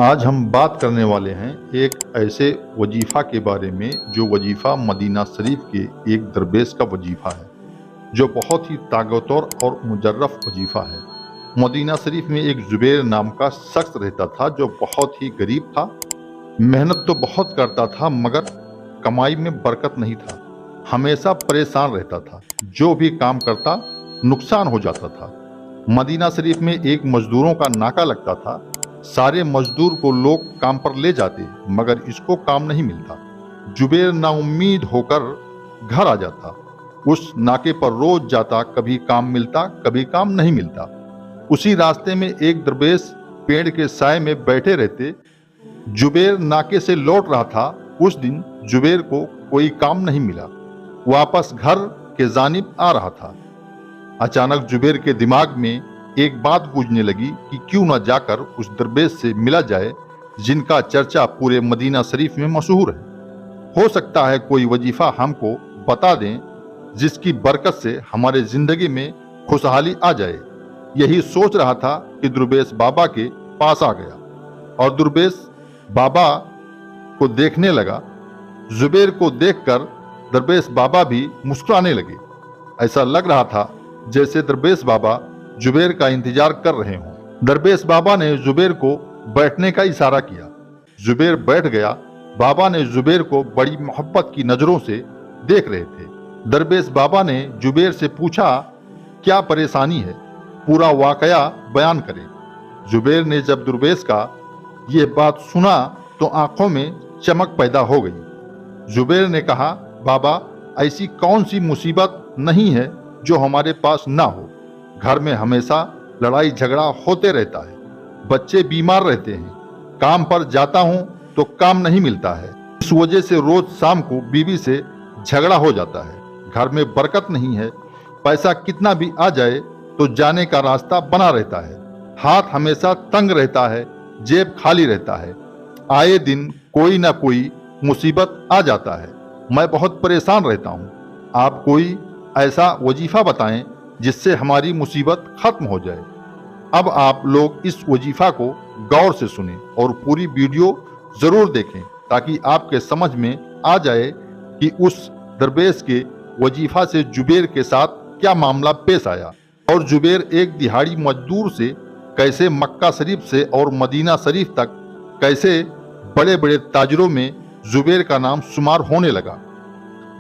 آج ہم بات کرنے والے ہیں ایک ایسے وظیفہ کے بارے میں جو وظیفہ مدینہ شریف کے ایک درویش کا وظیفہ ہے، جو بہت ہی طاقتور اور مجرف وظیفہ ہے۔ مدینہ شریف میں ایک زبیر نام کا شخص رہتا تھا جو بہت ہی غریب تھا۔ محنت تو بہت کرتا تھا مگر کمائی میں برکت نہیں تھا۔ ہمیشہ پریشان رہتا تھا، جو بھی کام کرتا نقصان ہو جاتا تھا۔ مدینہ شریف میں ایک مزدوروں کا ناکا لگتا تھا۔ سارے مزدور کو لوگ کام پر لے جاتے مگر اس کو کام نہیں ملتا۔ زبیر نا امید ہو کر گھر آ جاتا۔ اس ناکے پر روز جاتا، کبھی کام ملتا کبھی کام نہیں ملتا۔ اسی راستے میں ایک درویش پیڑ کے سائے میں بیٹھے رہتے۔ زبیر ناکے سے لوٹ رہا تھا۔ اس دن زبیر کو کوئی کام نہیں ملا، واپس گھر کے جانب آ رہا تھا۔ اچانک زبیر کے دماغ میں ایک بات گونجنے لگی کہ کیوں نہ جا کر اس درویش سے ملا جائے جن کا چرچا پورے مدینہ شریف میں مشہور ہے۔ ہو سکتا ہے کوئی وظیفہ ہم کو بتا دیں جس کی برکت سے ہمارے زندگی میں خوشحالی آ جائے۔ یہی سوچ رہا تھا کہ درویش بابا کے پاس آ گیا اور درویش بابا کو دیکھنے لگا۔ زبیر کو دیکھ کر درویش بابا بھی مسکرانے لگے۔ ایسا لگ رہا تھا جیسے درویش بابا زبیر کا انتظار کر رہے ہوں۔ درویش بابا نے زبیر کو بیٹھنے کا اشارہ کیا۔ زبیر بیٹھ گیا۔ بابا نے زبیر کو بڑی محبت کی نظروں سے دیکھ رہے تھے۔ درویش بابا نے زبیر سے پوچھا، کیا پریشانی ہے؟ پورا واقعہ بیان کرے۔ زبیر نے جب درویش کا یہ بات سنا تو آنکھوں میں چمک پیدا ہو گئی۔ زبیر نے کہا، بابا ایسی کون سی مصیبت نہیں ہے جو ہمارے پاس نہ ہو؟ گھر میں ہمیشہ لڑائی جھگڑا ہوتے رہتا ہے، بچے بیمار رہتے ہیں، کام پر جاتا ہوں تو کام نہیں ملتا ہے۔ اس وجہ سے روز شام کو بیوی سے جھگڑا ہو جاتا ہے۔ گھر میں برکت نہیں ہے، پیسہ کتنا بھی آ جائے تو جانے کا راستہ بنا رہتا ہے۔ ہاتھ ہمیشہ تنگ رہتا ہے، جیب خالی رہتا ہے۔ آئے دن کوئی نہ کوئی مصیبت آ جاتا ہے۔ میں بہت پریشان رہتا ہوں۔ آپ کوئی ایسا وظیفہ بتائیں جس سے ہماری مصیبت ختم ہو جائے۔ اب آپ لوگ اس وظیفہ کو غور سے سنیں اور پوری ویڈیو ضرور دیکھیں تاکہ آپ کے سمجھ میں آ جائے کہ اس درویش کے وظیفہ سے زبیر کے ساتھ کیا معاملہ پیش آیا اور زبیر ایک دہاڑی مزدور سے کیسے مکہ شریف سے اور مدینہ شریف تک کیسے بڑے بڑے تاجروں میں زبیر کا نام شمار ہونے لگا۔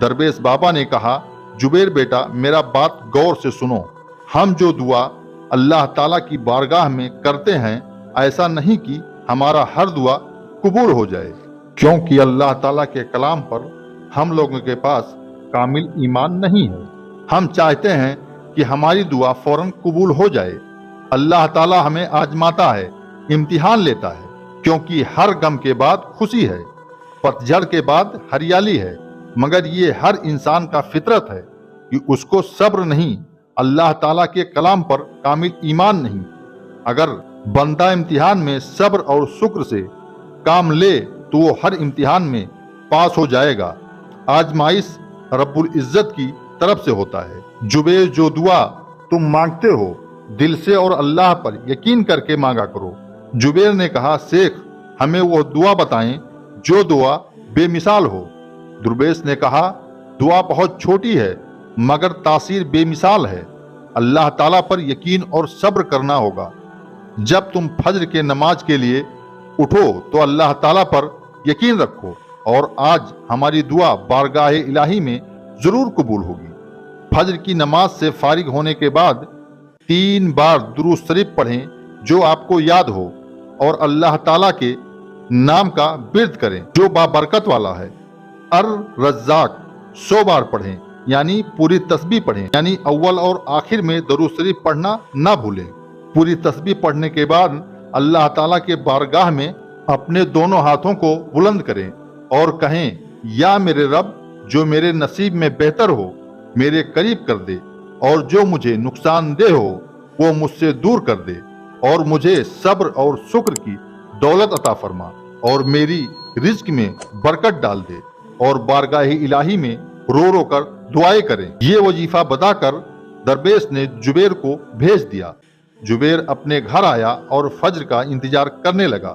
درویش بابا نے کہا، زبیر بیٹا میرا بات غور سے سنو۔ ہم جو دعا اللہ تعالیٰ کی بارگاہ میں کرتے ہیں، ایسا نہیں کہ ہمارا ہر دعا قبول ہو جائے، کیونکہ اللہ تعالیٰ کے کلام پر ہم لوگوں کے پاس کامل ایمان نہیں ہے۔ ہم چاہتے ہیں کہ ہماری دعا فوراً قبول ہو جائے۔ اللہ تعالیٰ ہمیں آزماتا ہے، امتحان لیتا ہے، کیونکہ ہر غم کے بعد خوشی ہے، پتجھڑ کے بعد ہریالی ہے۔ مگر یہ ہر انسان کا فطرت ہے کہ اس کو صبر نہیں، اللہ تعالیٰ کے کلام پر کامل ایمان نہیں۔ اگر بندہ امتحان میں صبر اور شکر سے کام لے تو وہ ہر امتحان میں پاس ہو جائے گا۔ آزمائش رب العزت کی طرف سے ہوتا ہے۔ زبیر جو دعا تم مانگتے ہو دل سے اور اللہ پر یقین کر کے مانگا کرو۔ زبیر نے کہا، شیخ ہمیں وہ دعا بتائیں جو دعا بے مثال ہو۔ درویش نے کہا، دعا بہت چھوٹی ہے مگر تاثیر بے مثال ہے۔ اللہ تعالیٰ پر یقین اور صبر کرنا ہوگا۔ جب تم فجر کے نماز کے لیے اٹھو تو اللہ تعالیٰ پر یقین رکھو اور آج ہماری دعا بارگاہ الہی میں ضرور قبول ہوگی۔ فجر کی نماز سے فارغ ہونے کے بعد 3 بار درود شریف پڑھیں جو آپ کو یاد ہو، اور اللہ تعالیٰ کے نام کا ورد کریں جو بابرکت والا ہے۔ الرزاق 100 بار پڑھیں، یعنی پوری تسبیح پڑھیں، یعنی اول اور آخر میں درود شریف پڑھنا نہ بھولیں۔ پوری تسبیح پڑھنے کے بعد اللہ تعالیٰ کے بارگاہ میں اپنے دونوں ہاتھوں کو بلند کریں اور کہیں، یا میرے رب جو میرے نصیب میں بہتر ہو میرے قریب کر دے، اور جو مجھے نقصان دہ ہو وہ مجھ سے دور کر دے، اور مجھے صبر اور شکر کی دولت عطا فرما، اور میری رزق میں برکت ڈال دے، اور بارگاہ الہی میں رو رو کر دعائیں کریں۔ یہ وظیفہ بتا کر درویش نے زبیر کو بھیج دیا۔ زبیر اپنے گھر آیا اور فجر کا انتظار کرنے لگا۔